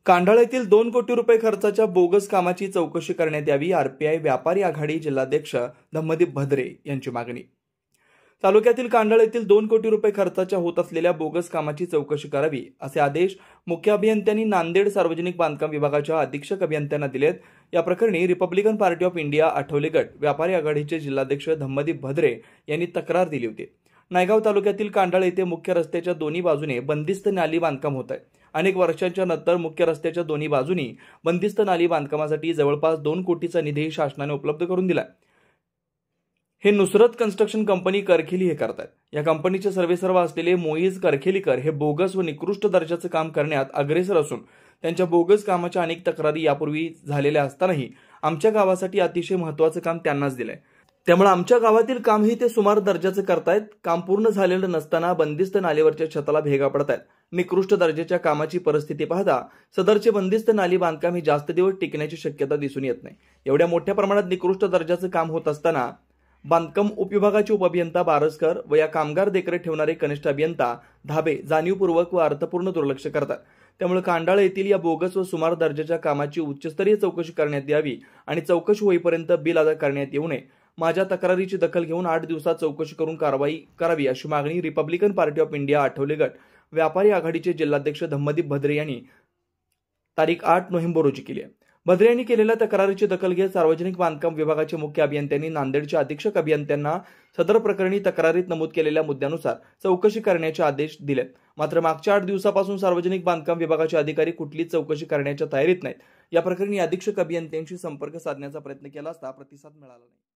कांडाळ येथील 2 कोटी रुपये खर्चाच्या बोगस कामाची चौकशी करण्यात यावी, आरपीआय व्यापारी आघाडी जिल्हाध्यक्ष धम्मदीप भद्रे यांची मागणी। तालुक्यातील कांडाळ येथील 2 कोटी रुपये खर्चाच्या होत असलेल्या बोगस कामाची चौकशी करावी असे आदेश मुख्य अभियंत्यांनी नांदेड सार्वजनिक बांधकाम विभागाच्या अधीक्षक अभियंत्यांना दिलेत। या प्रकरणी Republican party of India Athawale गट व्यापारी आघाडीचे जिल्हाध्यक्ष धम्मदीप भद्रे यांनी तक्रार दिली होती। नायगाव तालुक्यातील कांडाळ येथे मुख्य रस्त्याच्या दोन्ही बाजूने बंदिस्त नाली बांधकाम होत आहे। अनेक वर्षांच्या नंतर मुख्य रस्त्याच्या दोन्ही बाजूनी बंदिस्त नाली बांधकामासाठी जवळपास 2 कोटीचा निधी शासनाने उपलब्ध करून दिला। हे नुसरत कन्स्ट्रक्शन कंपनी करखेली हे करतात। या कंपनीचे सर्वेसर्वा असलेले मोईज करखेलीकर हे बोगस व निकृष्ट दर्जाचे काम करण्यात अग्रेसर असून त्यांच्या बोगस कामाच्या अनेक तक्रारी यापूर्वी झालेल्या असतानाही आमच्या गावासाठी अतिशय महत्त्वाचे काम त्यांनाच दिलंय। त्यामुळे आमच्या गावातील कामही ते सुमार दर्जाचे करतायत। काम पूर्ण झालेलं नसताना बंदिस्त नालीवरच्या छताला भेगा पडतायत। निकृष्ट दर्जाच्या कामाची परिस्थिती पाहता सदरचे बंदिस्त नाली बांधकाम ही जास्त दिवस टिकण्याची शक्यता दिसून येत नाही। एवढ्या मोठ्या प्रमाणात निकृष्ट दर्जाचे काम होत असताना बांधकाम उपविभागाचे उपअभियंता बारसकर व या कामगार देखरेख ठेवणारे कनिष्ठ अभियंता धाबे जाणीवपूर्वक व अर्थपूर्ण दुर्लक्ष करतात। त्यामुळे कांडाळ येथील या बोगस व सुमार दर्जाच्या कामाची उच्चस्तरीय चौकशी करण्यात यावी आणि चौकशी होईपर्यंत बिल अदा करण्यात येऊ नये। माझ्या तक्रारीची दखल घेऊन 8 दिवसात चौकशी करून कारवाई करावी अशी मागणी Republican party of India Athawale गट व्यापारी आघाडीचे जिल्हाध्यक्ष धम्मदीप भद्रे यांनी तारीख 8 नोव्हेंबर रोजी केली आहे। भद्रे यांनी केलेल्या तक्रारीची दखल घेत सार्वजनिक बांधकाम विभागाचे मुख्य अभियंत्यांनी नांदेडच्या अधीक्षक अभियंत्यांना सदर प्रकरणी तक्रारीत नमूद केलेल्या मुद्द्यानुसार चौकशी करण्याचे आदेश दिलेत। मात्र मागच्या 8 दिवसापासून सार्वजनिक बांधकाम विभागाचे अधिकारी कुठलीच चौकशी करण्याच्या तयारीत नाहीत। या प्रकरणी अधीक्षक अभियंत्यांशी संपर्क साधण्याचा प्रयत्न केला असता प्रतिसाद मिळाला नाही।